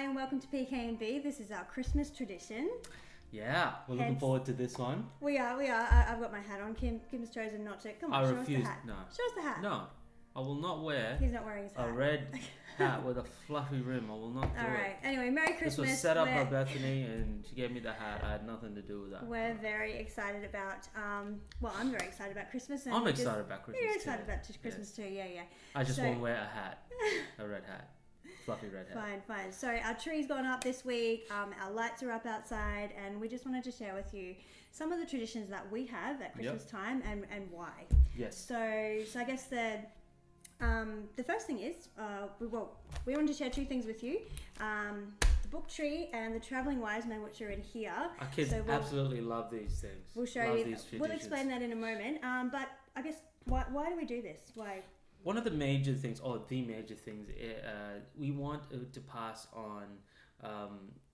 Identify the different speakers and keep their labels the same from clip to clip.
Speaker 1: Hi and welcome to PK&B. This is our Christmas tradition.
Speaker 2: Yeah, we're looking forward to this one.
Speaker 1: We are. I've got my hat on. Kim's chosen not to. Come on, show us the hat.
Speaker 2: No.
Speaker 1: Show us the hat.
Speaker 2: No, I will not wear
Speaker 1: He's not wearing his hat.
Speaker 2: a red hat with a fluffy rim. I will not do
Speaker 1: All right.
Speaker 2: it.
Speaker 1: Anyway, Merry Christmas.
Speaker 2: This was set up by Bethany and she gave me the hat. I had nothing to do with that.
Speaker 1: We're very excited about, well, I'm very excited about Christmas. And
Speaker 2: I'm excited about Christmas
Speaker 1: You're
Speaker 2: too.
Speaker 1: excited about Christmas too, yeah.
Speaker 2: I just won't wear a hat. A red hat. Fluffy red hat.
Speaker 1: Fine. So our tree's gone up this week, our lights are up outside, and we just wanted to share with you some of the traditions that we have at Christmas time and why.
Speaker 2: Yes.
Speaker 1: So I guess the first thing is, we wanted to share two things with you. The book tree and the travelling wise men, which are in here.
Speaker 2: Our kids absolutely love these things.
Speaker 1: We'll show you. We'll explain that in a moment. But I guess, why do we do this? Why?
Speaker 2: One of the major things, or the major things, we want to pass on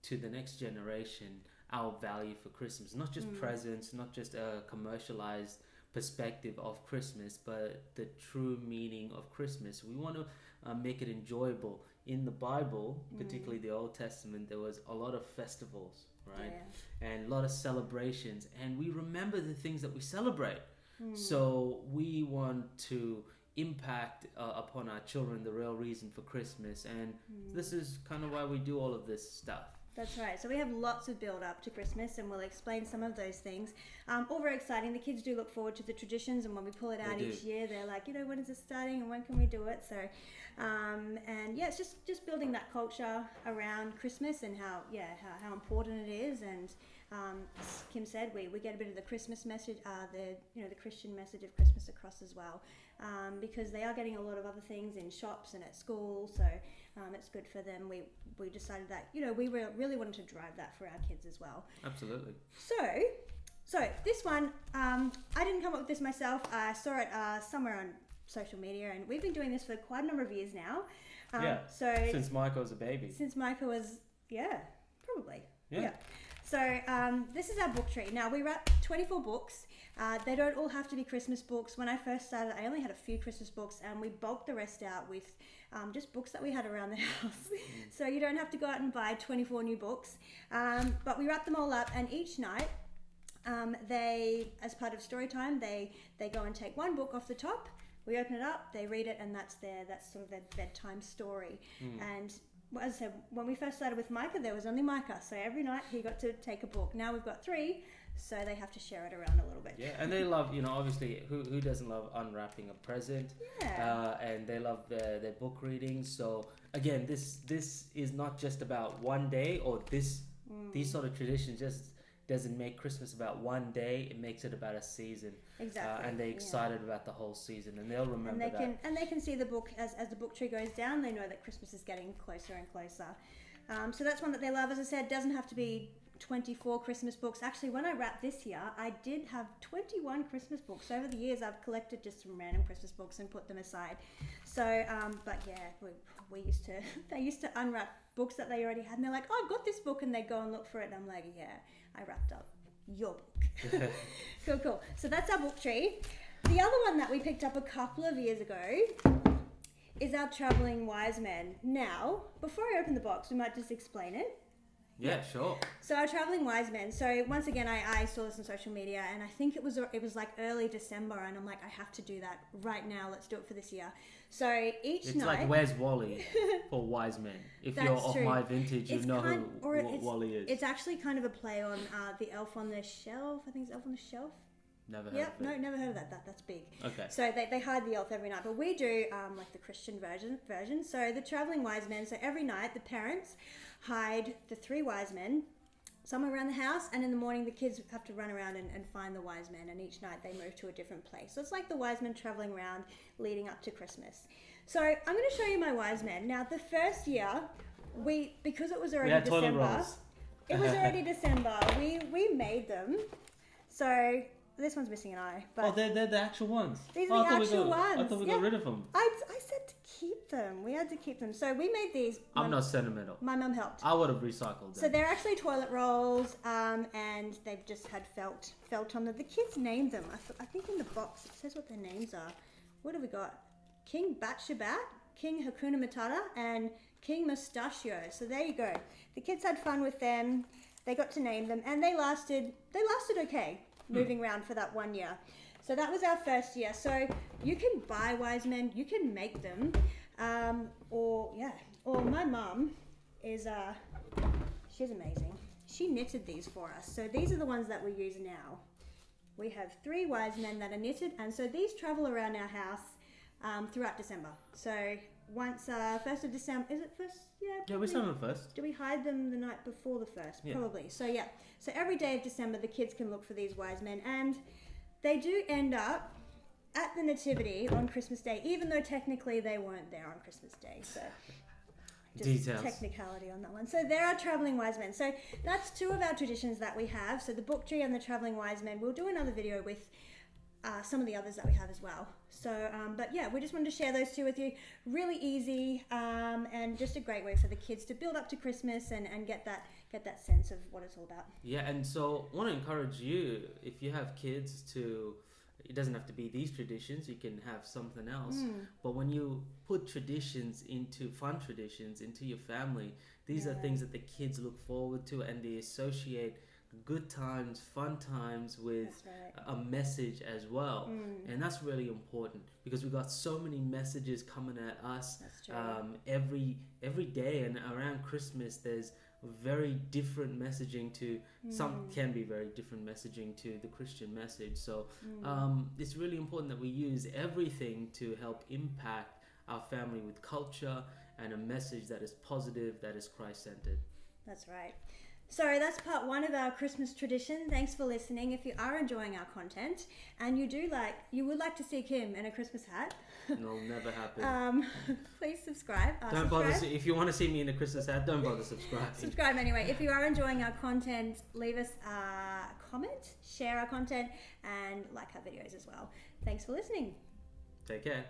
Speaker 2: to the next generation our value for Christmas. Not just presents, not just a commercialized perspective of Christmas, but the true meaning of Christmas. We want to make it enjoyable. In the Bible, particularly the Old Testament, there was a lot of festivals, right? Yeah. And a lot of celebrations. And we remember the things that we celebrate. So we want to impact upon our children the real reason for Christmas, and this is kind of why we do all of this stuff.
Speaker 1: That's right. So we have lots of build up to Christmas, and we'll explain some of those things. All very exciting. The kids do look forward to the traditions, and when we pull it out each year, they're like, when is it starting and when can we do it? So, and yeah, it's just building that culture around Christmas and how important it is. And as Kim said, we get a bit of the Christmas message, the Christian message of Christmas across as well. Because they are getting a lot of other things in shops and at school, so it's good for them. We decided that we really wanted to drive that for our kids as well.
Speaker 2: Absolutely.
Speaker 1: So this one, I didn't come up with this myself. I saw it somewhere on social media, and we've been doing this for quite a number of years now. So
Speaker 2: since Micah was a baby.
Speaker 1: Since Micah was, probably.
Speaker 2: Yeah.
Speaker 1: So this is our book tree. Now we wrap 24 books. They don't all have to be Christmas books. When I first started, I only had a few Christmas books, and we bulked the rest out with just books that we had around the house. So you don't have to go out and buy 24 new books. But we wrap them all up, and each night they, as part of story time, they go and take one book off the top. We open it up, they read it, and that's sort of their bedtime story. And as I said, when we first started with Micah, there was only Micah, so every night he got to take a book. Now we've got 3, so they have to share it around a little bit.
Speaker 2: Yeah, and they love, obviously, who doesn't love unwrapping a present?
Speaker 1: Yeah.
Speaker 2: And they love their book reading. So again, this is not just about one day, or these sort of traditions just doesn't make Christmas about one day. It makes it about a season.
Speaker 1: Exactly.
Speaker 2: And they're excited about the whole season, and they'll remember that.
Speaker 1: And they can see the book as the book tree goes down. They know that Christmas is getting closer and closer. So that's one that they love. As I said, doesn't have to be 24 Christmas books. Actually, when I wrapped this year, I did have 21 Christmas books. Over the years, I've collected just some random Christmas books and put them aside. So, but yeah, they used to unwrap books that they already had, and they're like, "Oh, I've got this book," and they go and look for it, and I'm like, "Yeah, I wrapped up your book." Cool. So that's our book tree. The other one that we picked up a couple of years ago is our travelling wise men. Now, before I open the box, we might just explain it.
Speaker 2: Yeah, sure.
Speaker 1: So our travelling wise men. So once again, I saw this on social media, and I think it was like early December, and I'm like, I have to do that right now. Let's do it for this year. So
Speaker 2: it's
Speaker 1: night.
Speaker 2: like Where's Wally for wise men. If you're of my vintage, you know who Wally is.
Speaker 1: It's actually kind of a play on the Elf on the Shelf. I think it's Elf on the Shelf.
Speaker 2: Never heard of it.
Speaker 1: No, never heard of that. That's big.
Speaker 2: Okay.
Speaker 1: So they hide the elf every night, but we do like the Christian version. So the travelling wise men. So every night the parents hide the 3 wise men somewhere around the house, and in the morning the kids have to run around and find the wise men, and each night they move to a different place. So it's like the wise men travelling around leading up to Christmas. So I'm going to show you my wise men. Now the first year, because it was already December, it was already December, we made them. So this one's missing an eye. But
Speaker 2: they're the actual ones.
Speaker 1: These are the actual ones.
Speaker 2: I thought we got rid of them.
Speaker 1: I said to keep them. We had to keep them. So we made these.
Speaker 2: I'm not sentimental.
Speaker 1: My mum helped.
Speaker 2: I would have recycled them.
Speaker 1: So they're actually toilet rolls, and they've just had felt on them. The kids named them. I think in the box it says what their names are. What have we got? King Bat Shabat, King Hakuna Matata, and King Mustachio. So there you go. The kids had fun with them. They got to name them, and they lasted okay, moving around for that 1 year. So that was our first year. So you can buy wise men, you can make them, or my mum is she's amazing. She knitted these for us. So these are the ones that we use now. We have 3 wise men that are knitted, and so these travel around our house throughout December. So once 1st of December, is it first?
Speaker 2: Yeah, we start on the first.
Speaker 1: Do we hide them the night before the 1st?
Speaker 2: Yeah.
Speaker 1: Probably. So so every day of December the kids can look for these wise men, and they do end up at the Nativity on Christmas Day, even though technically they weren't there on Christmas Day. So just
Speaker 2: Details.
Speaker 1: technicality on that one. So there are traveling wise men. So that's 2 of our traditions that we have. So the book tree and the traveling wise men. We'll do another video with some of the others that we have as well. So, but yeah, we just wanted to share those 2 with you. Really easy, and just a great way for the kids to build up to Christmas and get that sense of what it's all about.
Speaker 2: Yeah, and so I want to encourage you, if you have kids, to, it doesn't have to be these traditions, you can have something else. But when you put fun traditions into your family, these are things that the kids look forward to, and they associate good times, fun times with a message as well. And that's really important, because we've got so many messages coming at us every day, and around Christmas there's very different messaging to some can be very different messaging to the Christian message. So it's really important that we use everything to help impact our family with culture and a message that is positive, that is Christ-centered.
Speaker 1: That's right. So that's part 1 of our Christmas tradition. Thanks for listening. If you are enjoying our content and you would like to see Kim in a Christmas hat,
Speaker 2: it'll never happen.
Speaker 1: Please subscribe.
Speaker 2: Don't bother. If you want to see me in a Christmas hat, don't bother subscribing.
Speaker 1: Subscribe anyway. If you are enjoying our content, leave us a comment, share our content, and like our videos as well. Thanks for listening.
Speaker 2: Take care.